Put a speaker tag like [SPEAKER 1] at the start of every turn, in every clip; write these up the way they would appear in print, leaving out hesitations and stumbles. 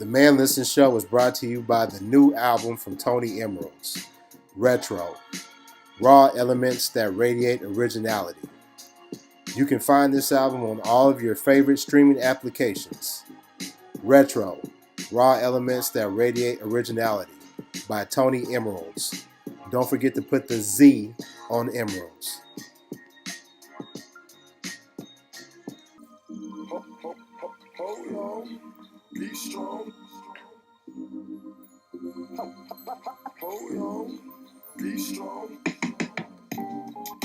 [SPEAKER 1] The Man Listen Show is brought to you by the new album from Tony Emeralds, Retro, raw elements that radiate originality. You can find this album on all of your favorite streaming applications. Retro, raw elements that radiate originality by Tony Emeralds. Don't forget to put the Z on Emeralds.
[SPEAKER 2] Hold on, be strong. Hold on, be strong.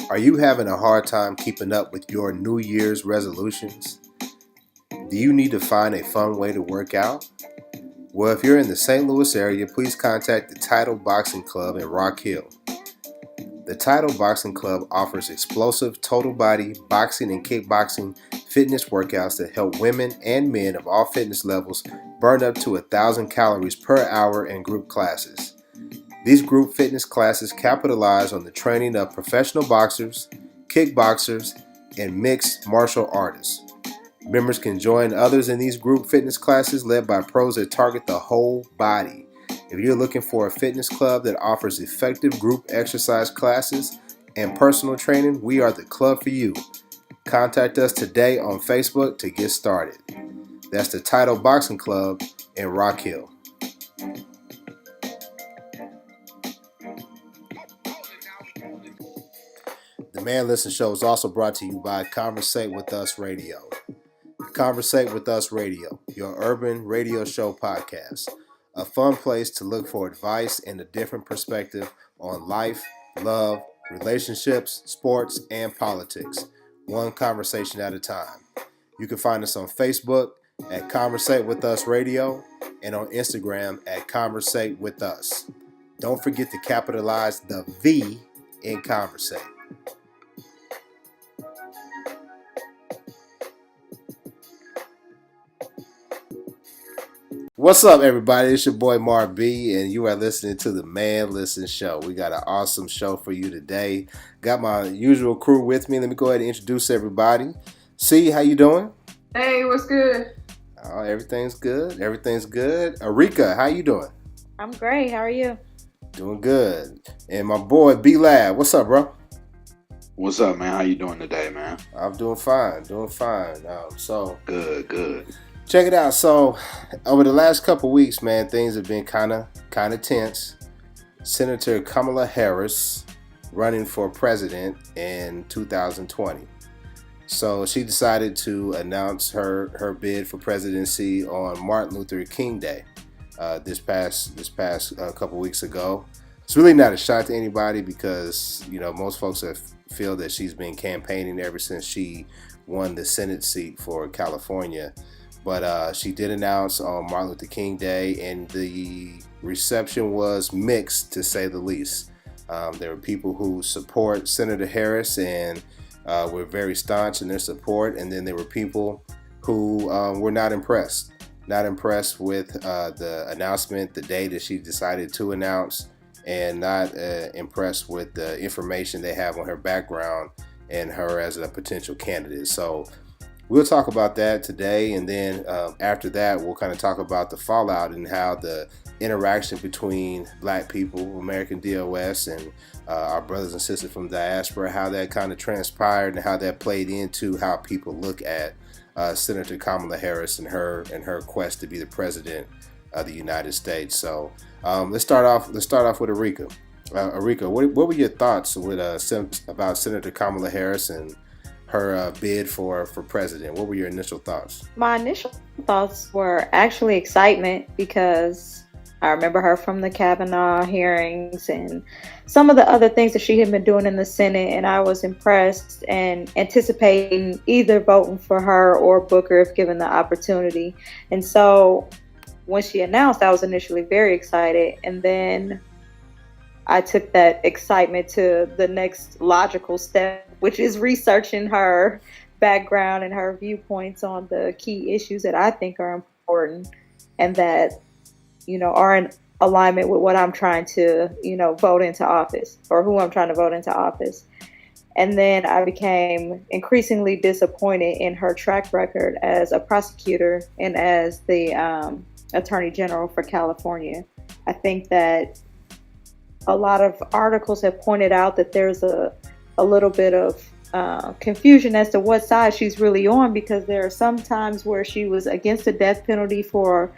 [SPEAKER 1] Are you having a hard time keeping up with your New Year's resolutions? Do you need to find a fun way to work out? Well, if you're in the St. Louis area, please contact the Title Boxing Club in Rock Hill. The Title Boxing Club offers explosive total body boxing and kickboxing fitness workouts that help women and men of all fitness levels burn up to 1,000 calories per hour in group classes. These group fitness classes capitalize on the training of professional boxers, kickboxers, and mixed martial artists. Members can join others in these group fitness classes led by pros that target the whole body. If you're looking for a fitness club that offers effective group exercise classes and personal training, we are the club for you. Contact us today on Facebook to get started. That's the Title Boxing Club in Rock Hill. The Man Listen Show is also brought to you by Conversate With Us Radio. Conversate With Us Radio, your urban radio show podcast. A fun place to look for advice and a different perspective on life, love, relationships, sports, and politics. One conversation at a time. You can find us on Facebook at Conversate With Us Radio and on Instagram at Conversate With Us. Don't forget to capitalize the V in Conversate. What's up, everybody? It's your boy Mar B, and you are listening to the Man Listen Show. We got an awesome show for you today. Got my usual crew with me. Let me go ahead and introduce everybody. C, how you doing?
[SPEAKER 3] Hey, what's good?
[SPEAKER 1] Oh, everything's good. Everything's good. Arika, how you doing?
[SPEAKER 4] I'm great. How are you?
[SPEAKER 1] Doing good. And my boy B Lab, what's up, bro?
[SPEAKER 5] What's up, man? How you doing today, man?
[SPEAKER 1] I'm doing fine.
[SPEAKER 5] Good.
[SPEAKER 1] Check it out. So, over the last couple weeks, man, things have been kind of tense. Senator Kamala Harris running for president in 2020. So she decided to announce her bid for presidency on Martin Luther King Day this past couple weeks ago. It's really not a shock to anybody because most folks feel that she's been campaigning ever since she won the Senate seat for California. But she did announce on Martin Luther King Day, and the reception was mixed, to say the least. There were people who support Senator Harris and were very staunch in their support, and then there were people who were not impressed. Not impressed with the announcement, the day that she decided to announce, and not impressed with the information they have on her background and her as a potential candidate. So we'll talk about that today, and then after that, we'll kind of talk about the fallout and how the interaction between Black people, American DOS, and our brothers and sisters from diaspora, how that kind of transpired and how that played into how people look at Senator Kamala Harris and her quest to be the president of the United States. So let's start off with Arika. Arika, what were your thoughts about Senator Kamala Harris and her bid for president? What were your initial thoughts?
[SPEAKER 4] My initial thoughts were actually excitement because I remember her from the Kavanaugh hearings and some of the other things that she had been doing in the Senate, and I was impressed and anticipating either voting for her or Booker if given the opportunity. And so when she announced, I was initially very excited, and then I took that excitement to the next logical step, which is researching her background and her viewpoints on the key issues that I think are important and that, are in alignment with what I'm trying to, vote into office, or who I'm trying to vote into office. And then I became increasingly disappointed in her track record as a prosecutor and as the Attorney General for California. I think that a lot of articles have pointed out that there's a little bit of confusion as to what side she's really on, because there are some times where she was against the death penalty for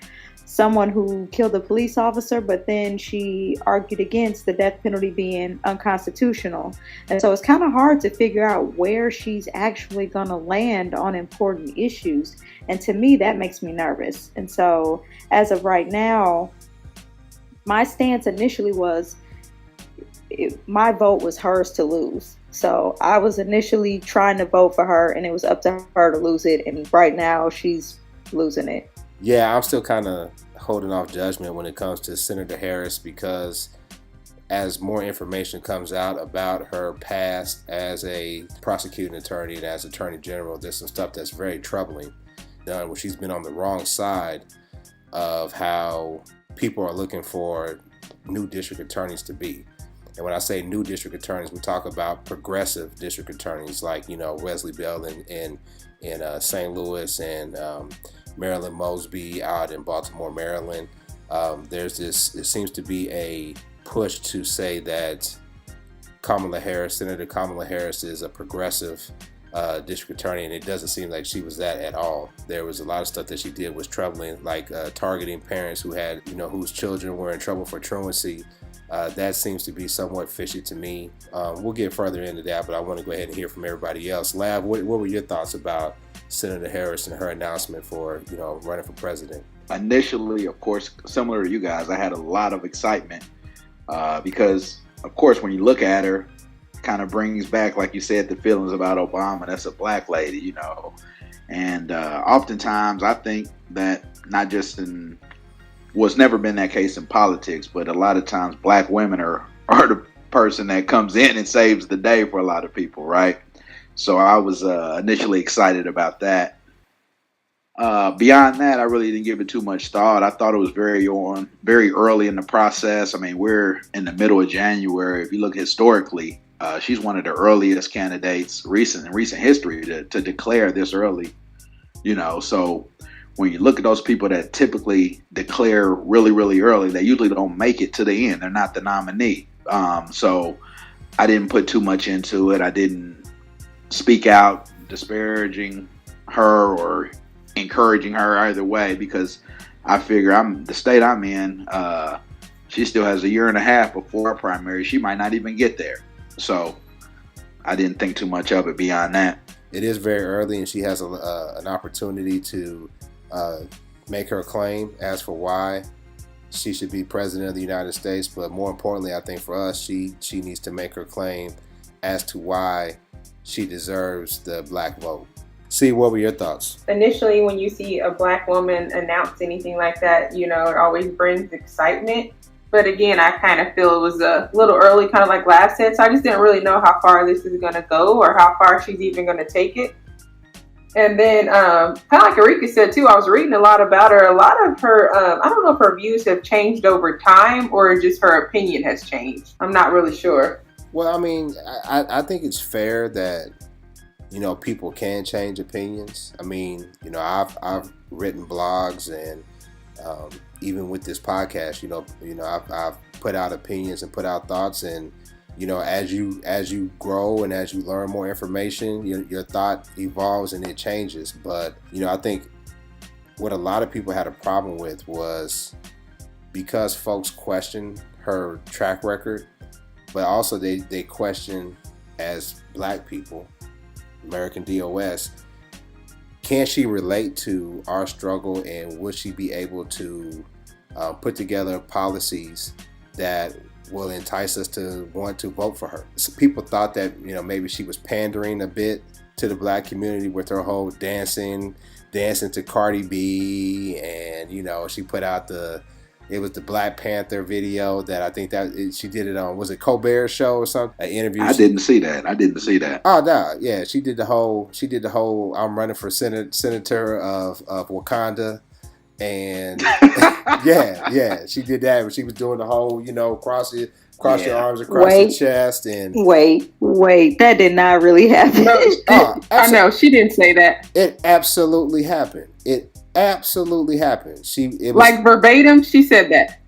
[SPEAKER 4] someone who killed a police officer, but then she argued against the death penalty being unconstitutional. And so it's kind of hard to figure out where she's actually going to land on important issues. And to me, that makes me nervous. And so as of right now, my stance initially was my vote was hers to lose. So I was initially trying to vote for her, and it was up to her to lose it. And right now, she's losing it.
[SPEAKER 1] Yeah, I'm still kind of holding off judgment when it comes to Senator Harris, because as more information comes out about her past as a prosecuting attorney and as attorney general, there's some stuff that's very troubling done where she's been on the wrong side of how people are looking for new district attorneys to be. And when I say new district attorneys, we talk about progressive district attorneys like, Wesley Bell in St. Louis, and Marilyn Mosby out in Baltimore, Maryland. It seems to be a push to say that Senator Kamala Harris is a progressive district attorney, and it doesn't seem like she was that at all. There was a lot of stuff that she did was troubling, like targeting parents who had, whose children were in trouble for truancy. That seems to be somewhat fishy to me. We'll get further into that, but I want to go ahead and hear from everybody else. Lav, what were your thoughts about Senator Harris and her announcement for, running for president?
[SPEAKER 5] Initially, of course, similar to you guys, I had a lot of excitement because, of course, when you look at her, kind of brings back, like you said, the feelings about Obama. That's a black lady, And oftentimes, I think that not just in what's never been that case in politics, but a lot of times black women are the person that comes in and saves the day for a lot of people, right? So I was initially excited about that. Beyond that, I really didn't give it too much thought. I thought it was very early in the process. I mean, we're in the middle of January. If you look historically, she's one of the earliest candidates in recent history to declare this early, so when you look at those people that typically declare really, really early, they usually don't make it to the end. They're not the nominee. So I didn't put too much into it. I didn't speak out disparaging her or encouraging her either way, because I figure the state I'm in, she still has a year and a half before a primary. She might not even get there. So I didn't think too much of it beyond that.
[SPEAKER 1] It is very early, and she has an opportunity to make her claim as for why she should be president of the United States. But more importantly, I think for us, she needs to make her claim as to why she deserves the black vote. See, what were your thoughts?
[SPEAKER 3] Initially, when you see a black woman announce anything like that, it always brings excitement. But again, I kind of feel it was a little early, kind of like Lav said. So I just didn't really know how far this is going to go or how far she's even going to take it. And then, kind of like Arika said too, I was reading a lot about her. A lot of her, I don't know if her views have changed over time or just her opinion has changed. I'm not really sure.
[SPEAKER 1] Well, I mean, I think it's fair that, people can change opinions. I mean, I've written blogs, and even with this podcast, I've put out opinions and put out thoughts, and as you grow and as you learn more information, your thought evolves and it changes. But I think what a lot of people had a problem with was because folks question her track record, but also they question, as black people, American DOS, can she relate to our struggle, and would she be able to put together policies that will entice us to want to vote for her? So people thought that maybe she was pandering a bit to the black community with her whole dancing to Cardi B, and she put out it was the Black Panther video that I think that she did it on, was it Colbert's show or something? An interview.
[SPEAKER 5] I didn't see that.
[SPEAKER 1] Oh no, yeah, she did the whole I'm running for senator of Wakanda. And yeah, she did that. But she was doing the whole, cross your arms across your chest. And
[SPEAKER 4] wait, that did not really happen.
[SPEAKER 3] I know she didn't say that.
[SPEAKER 1] It absolutely happened. It Absolutely happened. It was
[SPEAKER 3] Like verbatim, she said that.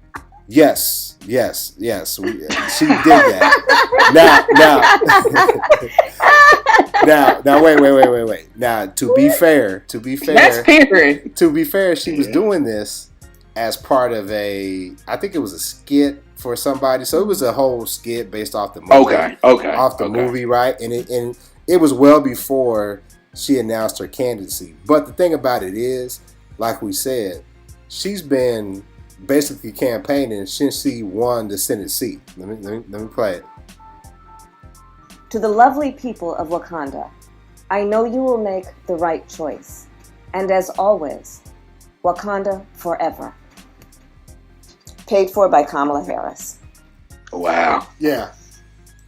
[SPEAKER 1] yes, yes, yes. She did that. Now, wait. Now, to be fair,
[SPEAKER 3] That's pandering.
[SPEAKER 1] she was doing this as part of I think it was a skit for somebody. So it was a whole skit based off the movie, movie, right? And it was well before she announced her candidacy. But the thing about it is, like we said, she's been basically campaigning since she won the Senate seat. Let me play it.
[SPEAKER 6] To the lovely people of Wakanda, I know you will make the right choice. And as always, Wakanda forever. Paid for by Kamala Harris.
[SPEAKER 5] Wow.
[SPEAKER 1] Yeah.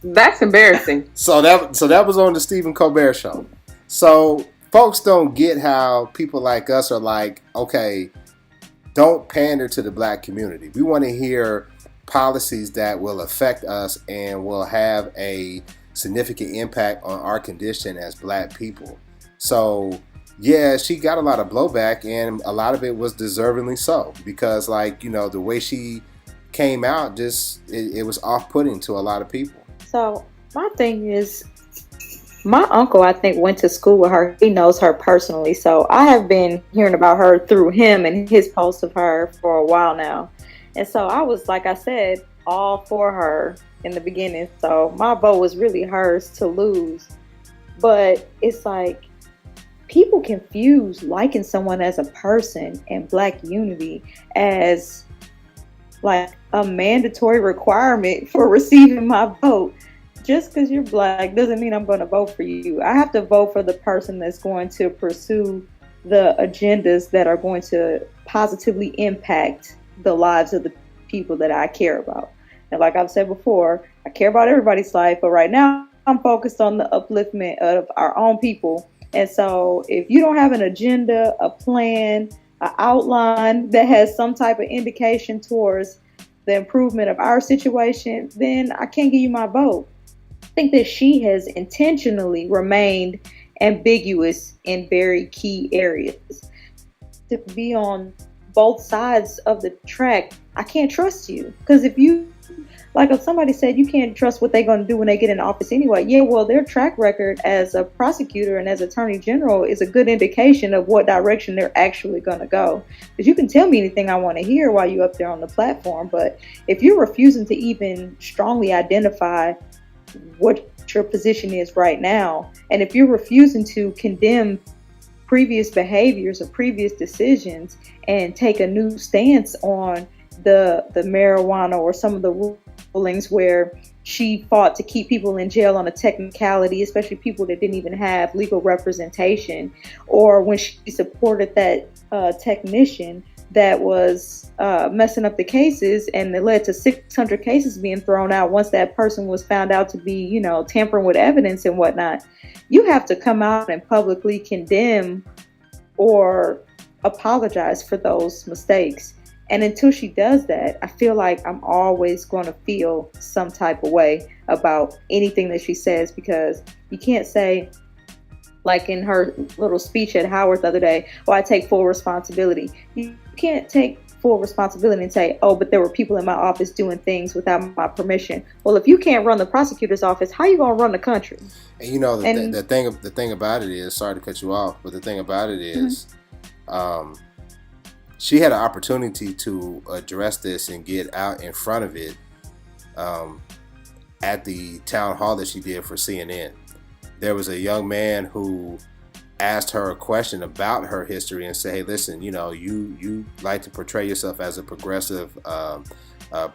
[SPEAKER 3] That's embarrassing.
[SPEAKER 1] So that was on the Stephen Colbert Show. So folks don't get how people like us are like, okay, don't pander to the black community. We want to hear policies that will affect us and will have a significant impact on our condition as black people. So yeah, she got a lot of blowback, and a lot of it was deservingly so, because like, you know, the way she came out, just it was off-putting to a lot of people.
[SPEAKER 4] So my thing is, my uncle, I think, went to school with her. He knows her personally. So I have been hearing about her through him and his post of her for a while now. And so I was, like I said, all for her in the beginning. So my vote was really hers to lose. But it's like, people confuse liking someone as a person and black unity as like a mandatory requirement for receiving my vote. Just because you're black doesn't mean I'm going to vote for you. I have to vote for the person that's going to pursue the agendas that are going to positively impact the lives of the people that I care about. And like I've said before, I care about everybody's life, but right now I'm focused on the upliftment of our own people. And so if you don't have an agenda, a plan, an outline that has some type of indication towards the improvement of our situation, then I can't give you my vote. I think that she has intentionally remained ambiguous in very key areas. To be on both sides of the track, I can't trust you. Because if somebody said you can't trust what they're going to do when they get in office anyway, yeah, well, their track record as a prosecutor and as attorney general is a good indication of what direction they're actually going to go. Because you can tell me anything I want to hear while you're up there on the platform, but if you're refusing to even strongly identify what your position is right now, and if you're refusing to condemn previous behaviors or previous decisions and take a new stance on the marijuana or some of the rulings where she fought to keep people in jail on a technicality, especially people that didn't even have legal representation, or when she supported that technician that was messing up the cases, and it led to 600 cases being thrown out once that person was found out to be, tampering with evidence and whatnot. You have to come out and publicly condemn or apologize for those mistakes. And until she does that, I feel like I'm always going to feel some type of way about anything that she says, because you can't say, like in her little speech at Howard the other day, I take full responsibility. You can't take full responsibility and say, but there were people in my office doing things without my permission. Well, if you can't run the prosecutor's office, how are you going to run the country?
[SPEAKER 1] And the thing about it is, sorry to cut you off, but the thing about it is, she had an opportunity to address this and get out in front of it at the town hall that she did for CNN. There was a young man who asked her a question about her history and said, hey, listen, you like to portray yourself as a progressive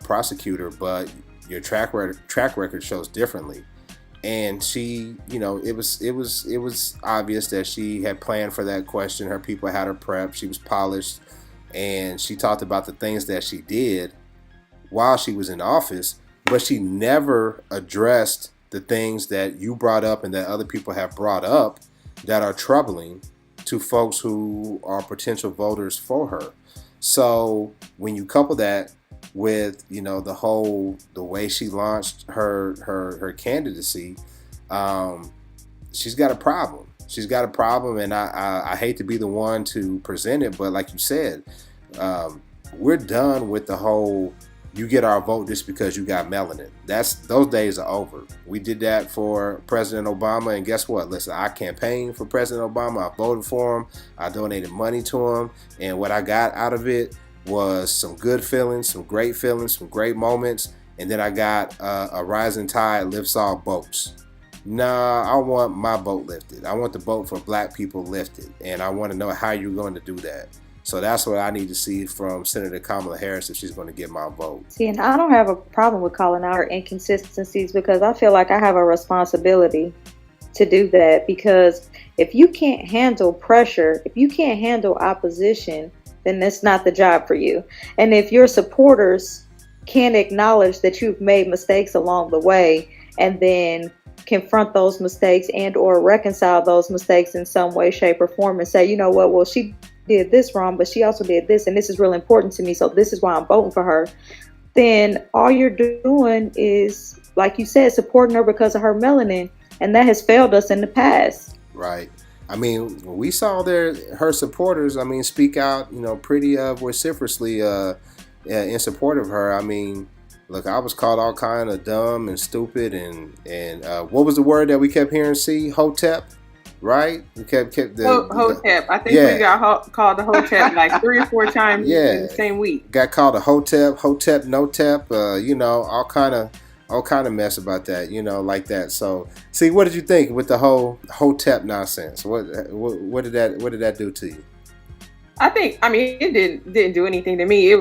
[SPEAKER 1] prosecutor, but your track record shows differently. And she, it was obvious that she had planned for that question. Her people had her prepped. She was polished. And she talked about the things that she did while she was in office, but she never addressed the things that you brought up and that other people have brought up that are troubling to folks who are potential voters for her. So when you couple that with, the way she launched her candidacy, she's got a problem. She's got a problem, and I hate to be the one to present it, but like you said, we're done with the whole you get our vote just because you got melanin. Those days are over. We did that for President Obama, and guess what? Listen, I campaigned for President Obama. I voted for him. I donated money to him, and what I got out of it was some good feelings, some great moments, and then I got a rising tide lifts all boats. Nah, I want my boat lifted. I want the boat for black people lifted, and I want to know how you're going to do that. So that's what I need to see from Senator Kamala Harris if she's going to get my vote.
[SPEAKER 4] See, and I don't have a problem with calling out her inconsistencies because I feel like I have a responsibility to do that, because if you can't handle pressure, if you can't handle opposition, then that's not the job for you. And if your supporters can't acknowledge that you've made mistakes along the way and then confront those mistakes and or reconcile those mistakes in some way, shape, or form and say, you know what, well, she did this wrong, but she also did this, and this is really important to me, so this is why I'm voting for her, then all you're doing is, like you said, supporting her because of her melanin, and that has failed us in the past.
[SPEAKER 1] Right. I mean, we saw her supporters, speak out, pretty vociferously in support of her. I mean, look, I was called all kind of dumb and stupid, and what was the word that we kept hearing? Hotep. Right? We kept
[SPEAKER 3] Hotep. I think we got called the Hotep like 3 or 4 times in the same week.
[SPEAKER 1] Got called a Hotep, Notep, all kind of mess about that, like that. So, see, what did you think with the whole Hotep nonsense? What did that do to you?
[SPEAKER 3] It didn't do anything to me. It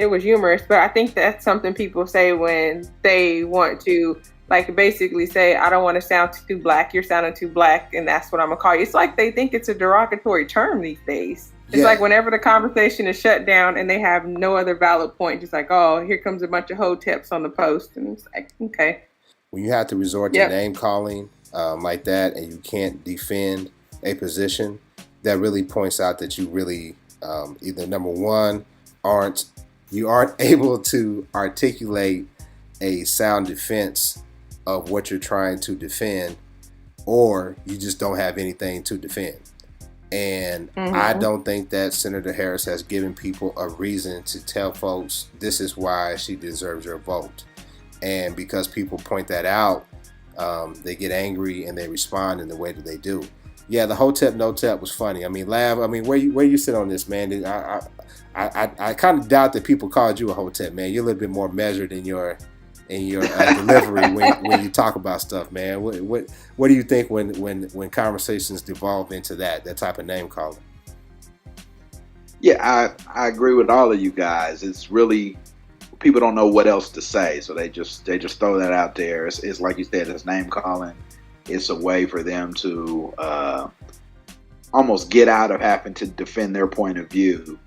[SPEAKER 3] was humorous, but I think that's something people say when they want to, like, basically say, I don't want to sound too black, you're sounding too black, and that's what I'm gonna call you. It's like they think it's a derogatory term these days. It's like whenever the conversation is shut down and they have no other valid point, just like, oh, here comes a bunch of Hoteps on the post, and it's like, okay.
[SPEAKER 1] When you have to resort to name calling like that, and you can't defend a position, that really points out that you really either, number one, aren't able to articulate a sound defense of what you're trying to defend, or you just don't have anything to defend. And I don't think that Senator Harris has given people a reason to tell folks this is why she deserves your vote. And because people point that out, they get angry and they respond in the way that they do. Yeah, the Hotep Notep was funny. Lav, where you sit on this, man? I kind of doubt that people called you a Hotep, man. You're a little bit more measured in your delivery when you talk about stuff, man. What do you think when conversations devolve into that type of name calling?
[SPEAKER 5] Yeah, I agree with all of you guys. It's really, people don't know what else to say, so they just throw that out there. It's like you said, it's name calling. It's a way for them to almost get out of having to defend their point of view.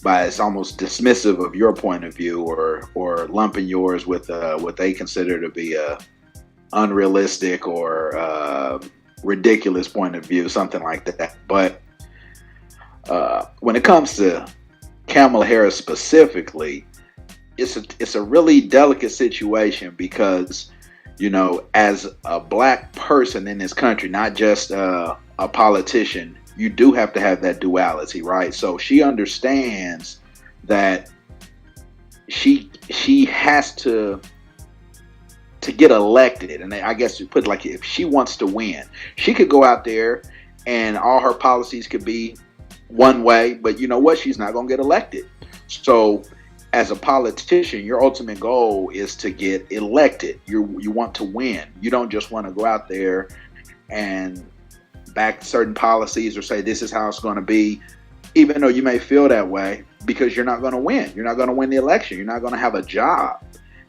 [SPEAKER 5] It's almost dismissive of your point of view, or lumping yours with what they consider to be a unrealistic or ridiculous point of view, something like that. But when it comes to Kamala Harris specifically, it's a really delicate situation because, as a black person in this country, not just a politician, you do have to have that duality, right? So she understands that she has to get elected, and I guess you put it like, if she wants to win, she could go out there and all her policies could be one way, but you know what? She's not going to get elected. So as a politician, your ultimate goal is to get elected. You want to win. You don't just want to go out there and back certain policies or say this is how it's going to be, even though you may feel that way, because you're not going to win. You're not going to win the election. You're not going to have a job.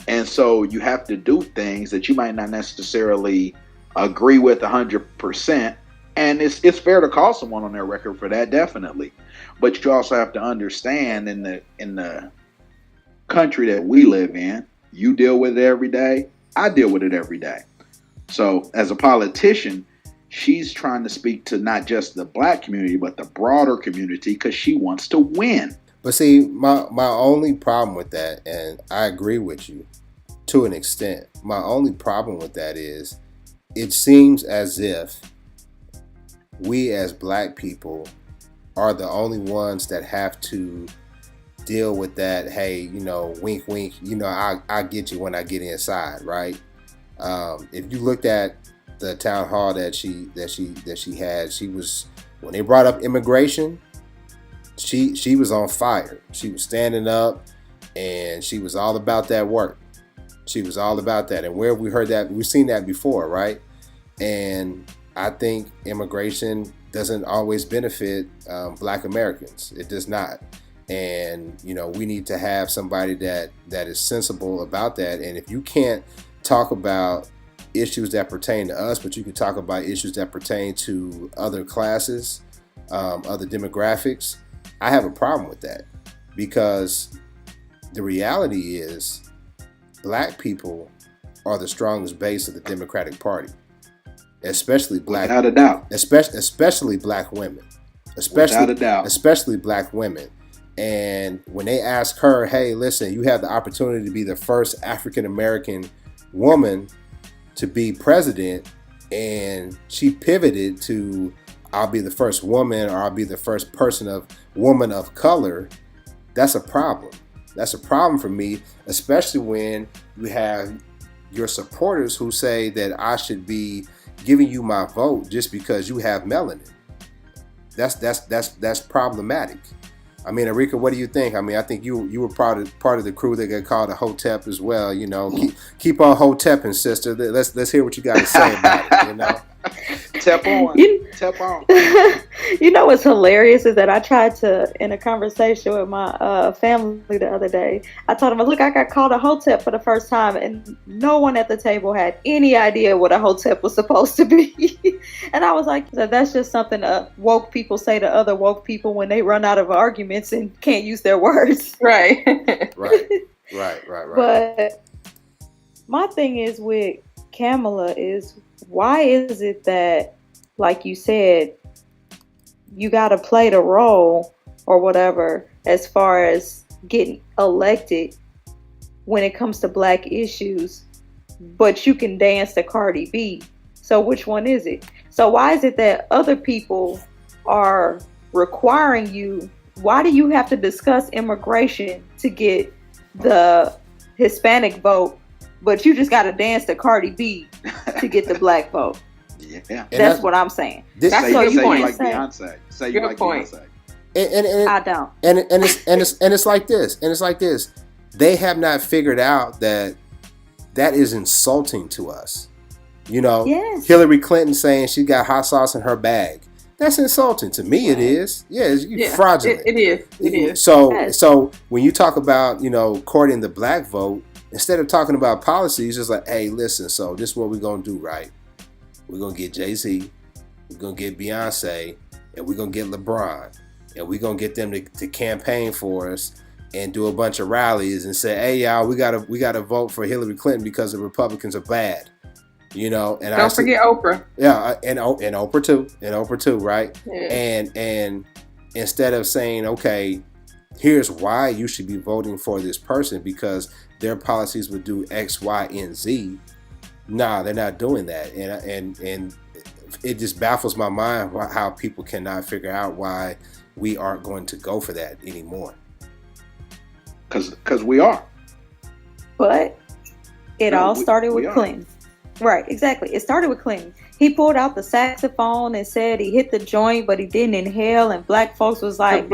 [SPEAKER 5] And so you have to do things that you might not necessarily agree with 100%. And it's fair to call someone on their record for that, definitely. But you also have to understand, in the country that we live in, you deal with it every day. I deal with it every day. So as a politician, she's trying to speak to not just the black community, but the broader community, because she wants to win.
[SPEAKER 1] But see, my only problem with that, and I agree with you to an extent, my only problem with that is it seems as if we as black people are the only ones that have to deal with that. Hey, wink, wink. I get you when I get inside, right? If you looked at the town hall that she had, she was, when they brought up immigration, she was on fire. She was standing up, and she was all about that work. She was all about that. And where have we heard that? We've seen that before, right? And I think immigration doesn't always benefit Black Americans. It does not. And we need to have somebody that is sensible about that. And if you can't talk about issues that pertain to us, but you can talk about issues that pertain to other classes, other demographics, I have a problem with that, because the reality is black people are the strongest base of the Democratic Party, especially black,
[SPEAKER 5] without a doubt,
[SPEAKER 1] especially black women,
[SPEAKER 5] without a doubt,
[SPEAKER 1] especially black women. And when they ask her, hey, listen, you have the opportunity to be the first African American woman to be president, and she pivoted to, I'll be the first woman, or I'll be the first woman of color, that's a problem. That's a problem for me, especially when you have your supporters who say that I should be giving you my vote just because you have melanin. That's problematic. I mean, Arika, what do you think? I mean, I think you were part of the crew that got called a Hotep as well. Keep on Hoteping, sister. Let's hear what you got to say about it.
[SPEAKER 5] Tap on. Tap on.
[SPEAKER 4] What's hilarious is that I tried to, in a conversation with my family the other day, I told them, look, I got called a Hotep for the first time, and no one at the table had any idea what a Hotep was supposed to be. And I was like, that's just something woke people say to other woke people when they run out of arguments and can't use their words.
[SPEAKER 3] Right.
[SPEAKER 1] Right.
[SPEAKER 4] But my thing is with Kamala is, why is it that, like you said, you got to play the role or whatever as far as getting elected when it comes to black issues, but you can dance to Cardi B? So which one is it? So why is it that other people are requiring you? Why do you have to discuss immigration to get the Hispanic vote, but you just got to dance to Cardi B to get the black vote?
[SPEAKER 5] Yeah,
[SPEAKER 4] that's what I'm saying.
[SPEAKER 5] Say
[SPEAKER 4] so
[SPEAKER 5] you
[SPEAKER 4] want
[SPEAKER 5] like
[SPEAKER 4] to say
[SPEAKER 5] Beyonce. Say you like Beyonce.
[SPEAKER 1] And
[SPEAKER 4] I don't.
[SPEAKER 1] And it's like this. And it's like this. They have not figured out that is insulting to us.
[SPEAKER 4] Yes.
[SPEAKER 1] Hillary Clinton saying she got hot sauce in her bag. That's insulting to me. It is. Yeah, it's fraudulent.
[SPEAKER 3] It is.
[SPEAKER 1] So when you talk about courting the black vote, instead of talking about policies, it's like, hey, listen. So this is what we're gonna do, right? We're gonna get Jay-Z, we're gonna get Beyonce, and we're gonna get LeBron, and we're gonna get them to campaign for us and do a bunch of rallies and say, hey, y'all, we gotta vote for Hillary Clinton because the Republicans are bad. And
[SPEAKER 3] don't forget Oprah.
[SPEAKER 1] Yeah, and Oprah too, right?
[SPEAKER 3] Yeah.
[SPEAKER 1] And instead of saying, okay, here's why you should be voting for this person because their policies would do X, Y, and Z. Nah, they're not doing that, and it just baffles my mind how people cannot figure out why we aren't going to go for that anymore.
[SPEAKER 5] Because we are.
[SPEAKER 4] But it all started with Clinton. Right, exactly. It started with Clinton. He pulled out the saxophone and said he hit the joint, but he didn't inhale, and black folks was like,
[SPEAKER 3] he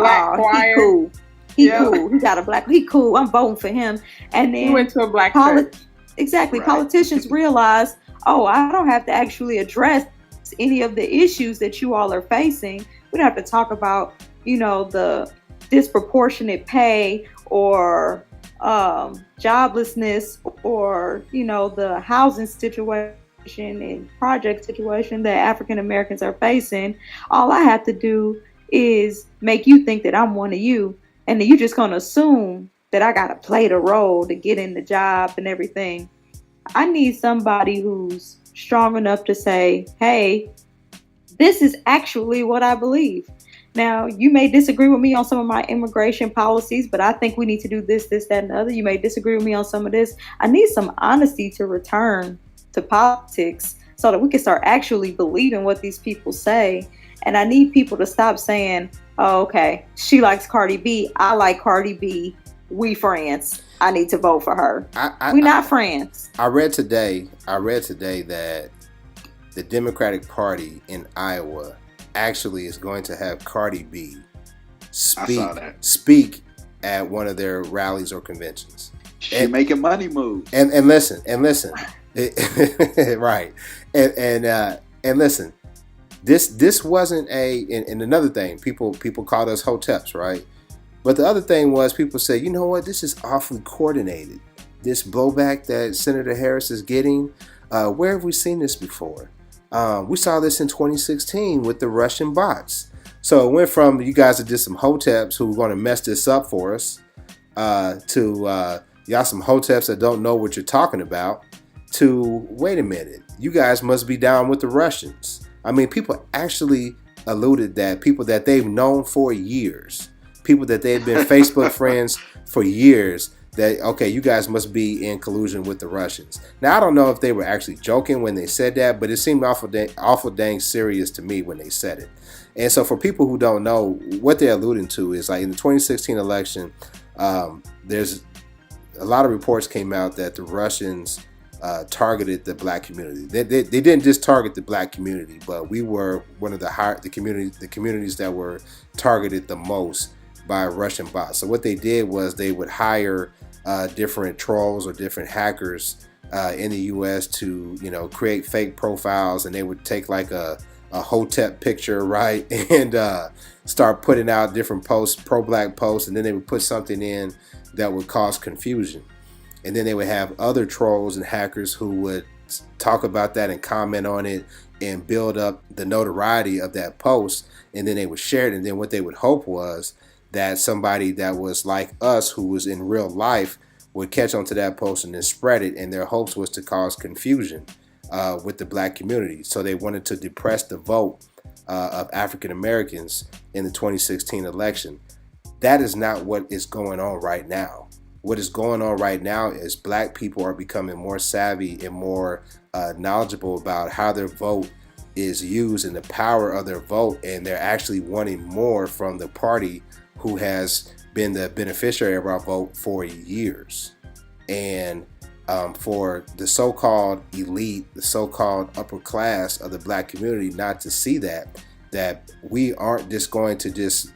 [SPEAKER 3] cool.
[SPEAKER 4] He cool. He got a black. He cool. I'm voting for him. And then
[SPEAKER 3] he went to a black church.
[SPEAKER 4] Exactly.
[SPEAKER 5] Right.
[SPEAKER 4] Politicians realized, I don't have to actually address any of the issues that you all are facing. We don't have to talk about, the disproportionate pay or joblessness or, the housing situation and project situation that African Americans are facing. All I have to do is make you think that I'm one of you. And then you're just going to assume that I got to play the role to get in the job and everything. I need somebody who's strong enough to say, hey, this is actually what I believe. Now, you may disagree with me on some of my immigration policies, but I think we need to do this, that, and the other. You may disagree with me on some of this. I need some honesty to return to politics so that we can start actually believing what these people say. And I need people to stop saying, oh, okay, she likes Cardi B, I like Cardi B, we friends, I need to vote for her. We're not friends.
[SPEAKER 1] I read today that the Democratic Party in Iowa actually is going to have Cardi B speak at one of their rallies or conventions.
[SPEAKER 5] She making money moves.
[SPEAKER 1] And listen, right, and listen. This wasn't and another thing, people called us Hoteps, right? But the other thing was people say, you know what, this is awfully coordinated. This blowback that Senator Harris is getting, where have we seen this before? We saw this in 2016 with the Russian bots. So it went from you guys are just some Hoteps who are going to mess this up for us, to y'all some Hoteps that don't know what you're talking about, to wait a minute, you guys must be down with the Russians. I mean, people actually alluded that people that they've known for years, people that they've been Facebook friends for years, that, okay, you guys must be in collusion with the Russians. Now, I don't know if they were actually joking when they said that, but it seemed awful dang serious to me when they said it. And so for people who don't know, what they're alluding to is like in the 2016 election, there's a lot of reports came out that the Russians targeted the black community. They didn't just target the black community, but we were one of the communities that were targeted the most by Russian bots. So what they did was they would hire different trolls or different hackers in the U.S. to create fake profiles, and they would take like a Hotep picture, right, and start putting out different posts, pro-black posts, and then they would put something in that would cause confusion. And then they would have other trolls and hackers who would talk about that and comment on it and build up the notoriety of that post. And then they would share it. And then what they would hope was that somebody that was like us, who was in real life, would catch onto that post and then spread it. And their hopes was to cause confusion with the black community. So they wanted to depress the vote of African Americans in the 2016 election. That is not what is going on right now. What is going on right now is black people are becoming more savvy and more knowledgeable about how their vote is used and the power of their vote, and they're actually wanting more from the party who has been the beneficiary of our vote for years. And for the so-called elite, the so-called upper class of the black community not to see that we aren't just going to just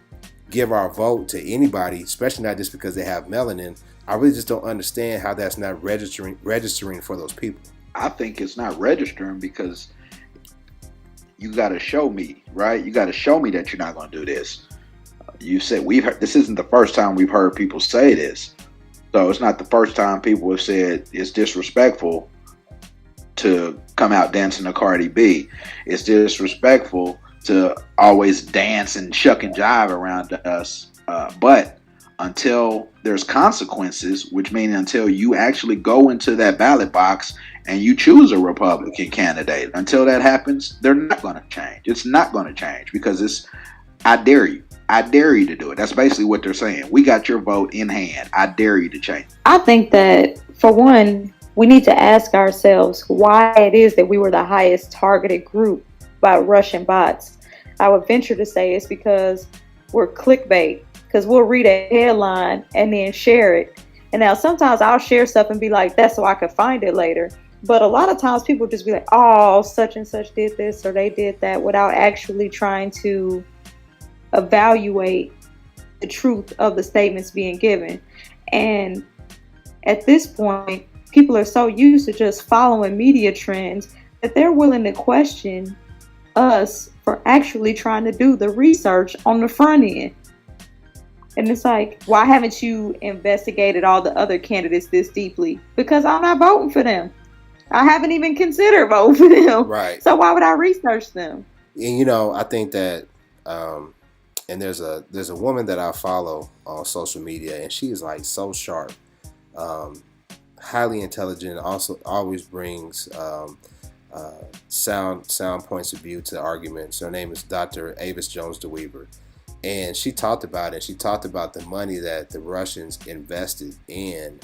[SPEAKER 1] give our vote to anybody, especially not just because they have melanin. I really just don't understand how that's not registering for those people.
[SPEAKER 5] I think it's not registering because you got to show me, right? You got to show me that you're not going to do this. You said this isn't the first time we've heard people say this. So it's not the first time people have said it's disrespectful to come out dancing to Cardi B. It's disrespectful to always dance and shuck and jive around us. But until there's consequences, which means until you actually go into that ballot box and you choose a Republican candidate, until that happens, they're not going to change. It's not going to change because I dare you. I dare you to do it. That's basically what they're saying. We got your vote in hand. I dare you to change.
[SPEAKER 4] I think that, for one, we need to ask ourselves why it is that we were the highest targeted group by Russian bots. I would venture to say it's because we're clickbait. Because we'll read a headline and then share it. And now sometimes I'll share stuff and be like, that's so I could find it later. But a lot of times people just be like, oh, such and such did this or they did that, without actually trying to evaluate the truth of the statements being given. And at this point, people are so used to just following media trends that they're willing to question us for actually trying to do the research on the front end. And it's like, why haven't you investigated all the other candidates this deeply? Because I'm not voting for them. I haven't even considered voting for them.
[SPEAKER 1] Right.
[SPEAKER 4] So why would I research them?
[SPEAKER 1] And I think that, and there's a woman that I follow on social media, and she is like so sharp, highly intelligent. Also, always brings sound points of view to arguments. Her name is Dr. Avis Jones DeWeaver. And she talked about it. She talked about the money that the Russians invested in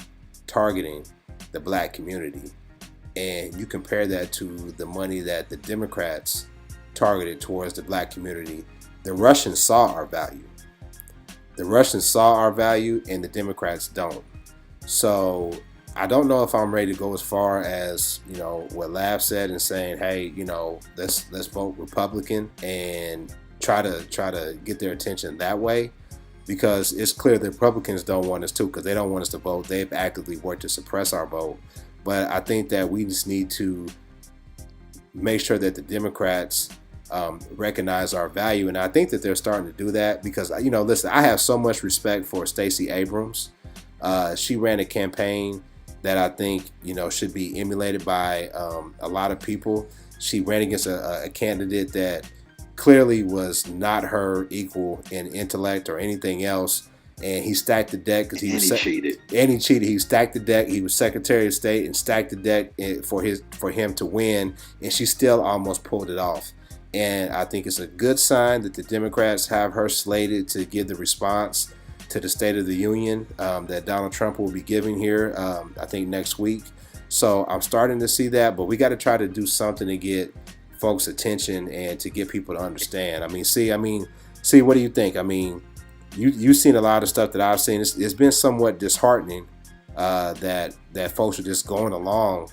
[SPEAKER 1] targeting the black community. And you compare that to the money that the Democrats targeted towards the black community. The Russians saw our value. The Russians saw our value, and the Democrats don't. So I don't know if I'm ready to go as far as, you know, what Lav said and saying, hey, you know, let's vote Republican and try to get their attention that way, because it's clear the Republicans don't want us to, because they don't want us to vote. They've actively worked to suppress our vote. But I think that we just need to make sure that the Democrats recognize our value, and I think that they're starting to do that, because, you know, listen, I have so much respect for Stacey Abrams. She ran a campaign that I think, you know, should be emulated by a lot of people. She ran against a candidate that clearly was not her equal in intellect or anything else, and he stacked the deck because he cheated. And he cheated. He stacked the deck. He was Secretary of State and stacked the deck for him to win, and she still almost pulled it off. And I think it's a good sign that the Democrats have her slated to give the response to the State of the Union that Donald Trump will be giving here, I think next week. So I'm starting to see that, but we got to try to do something to get folks' attention and to get people to understand. See, what do you think? I mean, you've seen a lot of stuff that I've seen. It's been somewhat disheartening that folks are just going along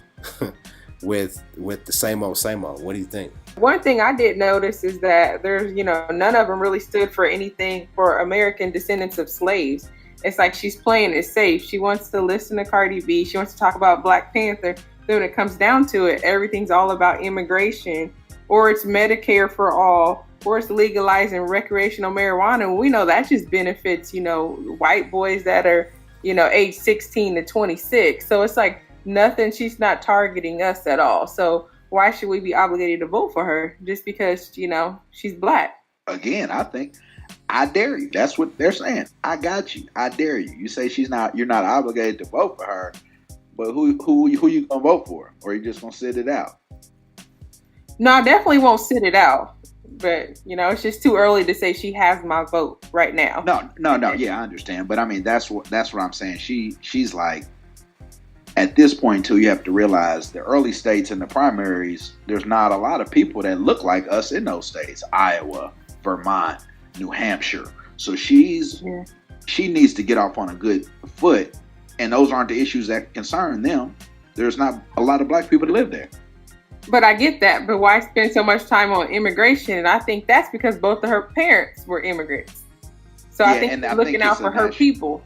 [SPEAKER 1] with the same old. What do you think?
[SPEAKER 3] One thing I did notice is that there's, you know, none of them really stood for anything for American descendants of slaves. It's like she's playing it safe. She wants to listen to Cardi B. She wants to talk about Black Panther. Then when it comes down to it, everything's all about immigration, or it's Medicare for all, or it's legalizing recreational marijuana. And we know that just benefits, you know, white boys that are, you know, age 16 to 26. So it's like nothing. She's not targeting us at all. So why should we be obligated to vote for her just because, you know, she's Black?
[SPEAKER 5] Again, I think I dare you. That's what they're saying. I got you. I dare you. You say you're not obligated to vote for her, but who you gonna vote for? Or you just gonna sit it out?
[SPEAKER 3] No, I definitely won't sit it out. But, you know, it's just too early to say she has my vote right now.
[SPEAKER 5] No. Yeah, I understand. But I mean, that's what I'm saying. She's like, at this point, too, you have to realize the early states and the primaries, there's not a lot of people that look like us in those states. Iowa, Vermont, New Hampshire. So she needs to get off on a good foot. And those aren't the issues that concern them. There's not a lot of Black people that live there.
[SPEAKER 3] But I get that. But why spend so much time on immigration? And I think that's because both of her parents were immigrants. So I think she's looking out for her people.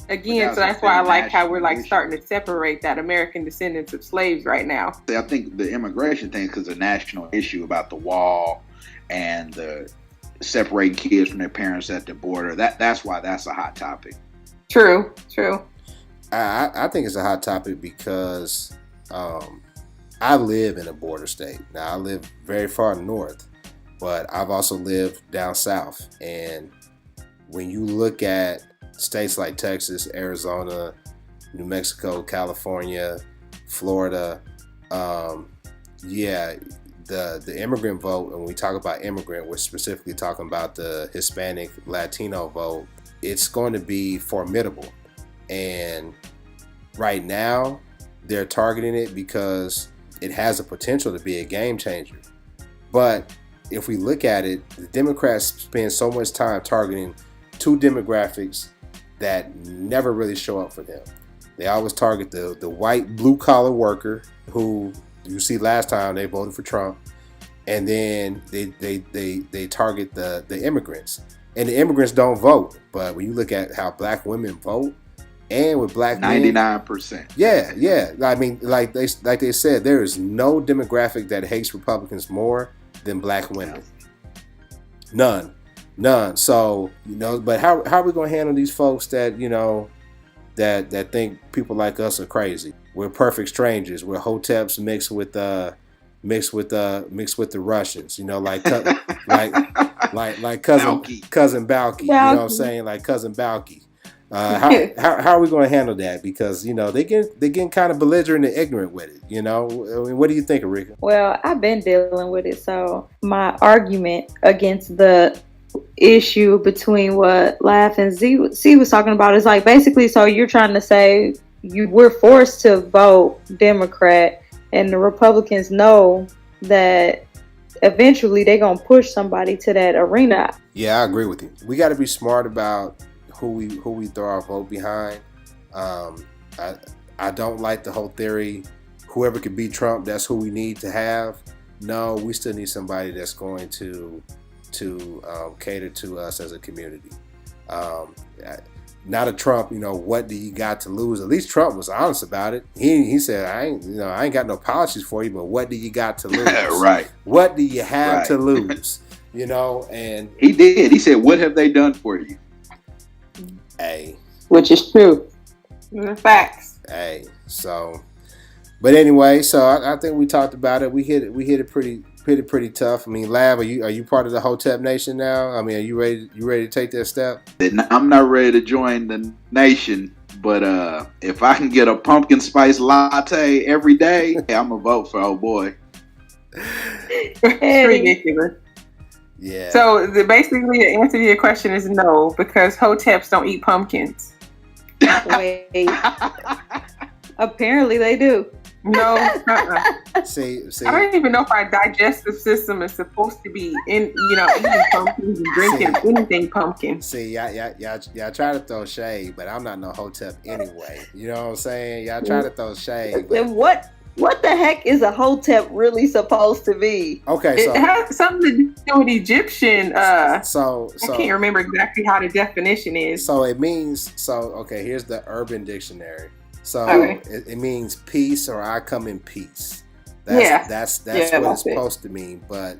[SPEAKER 3] Again, so that's why I like how we're like starting to separate that American descendants of slaves right now.
[SPEAKER 5] I think the immigration thing is a national issue about the wall and the separating kids from their parents at the border. That's why that's a hot topic.
[SPEAKER 3] True.
[SPEAKER 1] I think it's a hot topic because I live in a border state. Now, I live very far north, but I've also lived down south. And when you look at states like Texas, Arizona, New Mexico, California, Florida, the immigrant vote, and when we talk about immigrant, we're specifically talking about the Hispanic Latino vote. It's going to be formidable. And right now, they're targeting it because it has the potential to be a game changer. But if we look at it, the Democrats spend so much time targeting two demographics that never really show up for them. They always target the white blue-collar worker, who you see last time they voted for Trump, and then they target the immigrants. And the immigrants don't vote, but when you look at how Black women vote, and with Black
[SPEAKER 5] 99%.
[SPEAKER 1] Yeah. I mean, like they said, there is no demographic that hates Republicans more than Black women. None. So, you know, but how are we going to handle these folks that, you know, that think people like us are crazy? We're perfect strangers. We're Hoteps mixed with the Russians. You know, like cousin Balky. You know what I'm saying? Like cousin Balky. How are we going to handle that? Because, you know, they're getting kind of belligerent and ignorant with it. You know, I mean, what do you think, Ariga?
[SPEAKER 4] Well, I've been dealing with it. So my argument against the issue between what Laugh and C was talking about is like basically, so you're trying to say we're forced to vote Democrat, and the Republicans know that eventually they're gonna push somebody to that arena.
[SPEAKER 1] Yeah, I agree with you. We got to be smart about who we throw our vote behind. Um, I I don't like the whole theory. Whoever could beat Trump, that's who we need to have. No, we still need somebody that's going to cater to us as a community. Um, Not a Trump. What do you got to lose? At least Trump was honest about it. He said, I ain't got no policies for you, but what do you got to lose?
[SPEAKER 5] Right.
[SPEAKER 1] What do you have
[SPEAKER 5] Right.
[SPEAKER 1] to lose? And
[SPEAKER 5] He did. He said, "What have they done for you?"
[SPEAKER 1] hey,
[SPEAKER 3] Which is true. Facts.
[SPEAKER 1] hey. So, but anyway, so I think we talked about it. We hit it pretty tough. I mean, Lab, are you part of the Hotep Nation now? I mean, are you ready to take that step?
[SPEAKER 5] I'm not ready to join the nation, but if I can get a pumpkin spice latte every day, I'm gonna vote for old boy.
[SPEAKER 3] It's ridiculous.
[SPEAKER 1] Yeah.
[SPEAKER 3] So basically, the answer to your question is no, because Hoteps don't eat pumpkins.
[SPEAKER 4] Wait, apparently they do.
[SPEAKER 3] No.
[SPEAKER 1] See.
[SPEAKER 3] I don't even know if our digestive system is supposed to be eating pumpkins and drinking anything pumpkin.
[SPEAKER 1] See, y'all try to throw shade, but I'm not no Hotep anyway. You know what I'm saying? Y'all try to throw shade. But...
[SPEAKER 4] And what the heck is a Hotep really supposed to be?
[SPEAKER 1] Okay,
[SPEAKER 3] It has something to do with Egyptian.
[SPEAKER 1] So
[SPEAKER 3] I can't remember exactly how the definition is.
[SPEAKER 1] So it means okay. Here's the Urban Dictionary. So
[SPEAKER 3] Okay.
[SPEAKER 1] it means peace, or I come in peace. That's what it's supposed to mean. But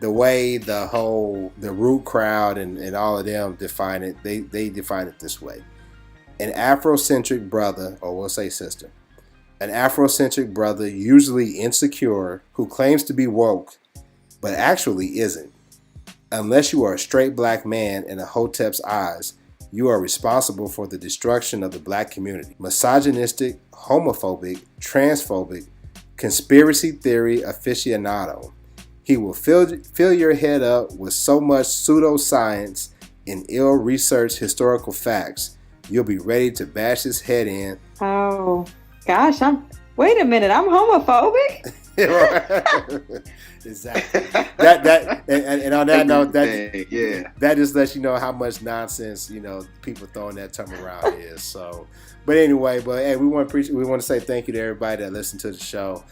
[SPEAKER 1] the way the root crowd and all of them define it, they define it this way: an Afrocentric brother, or we'll say sister, an Afrocentric brother, usually insecure, who claims to be woke, but actually isn't. Unless you are a straight black man in a Hotep's eyes, you are responsible for the destruction of the black community. Misogynistic, homophobic, transphobic, conspiracy theory aficionado. He will fill your head up with so much pseudoscience and ill-researched historical facts, you'll be ready to bash his head in.
[SPEAKER 4] Oh, gosh, wait a minute, I'm homophobic?
[SPEAKER 1] Exactly. And on that note, that just lets you know how much nonsense people throwing that term around is. So, but anyway, hey, we want to say thank you to everybody that listened to the show.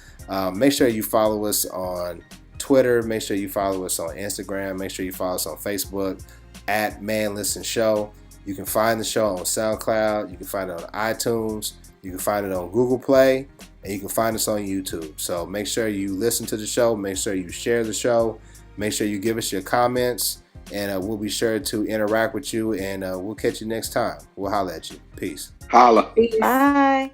[SPEAKER 1] Make sure you follow us on Twitter. Make sure you follow us on Instagram. Make sure you follow us on Facebook at Man Listen Show. You can find the show on SoundCloud. You can find it on iTunes. You can find it on Google Play. And you can find us on YouTube. So make sure you listen to the show. Make sure you share the show. Make sure you give us your comments. And we'll be sure to interact with you. And we'll catch you next time. We'll holler at you. Peace.
[SPEAKER 5] Holla.
[SPEAKER 4] Bye.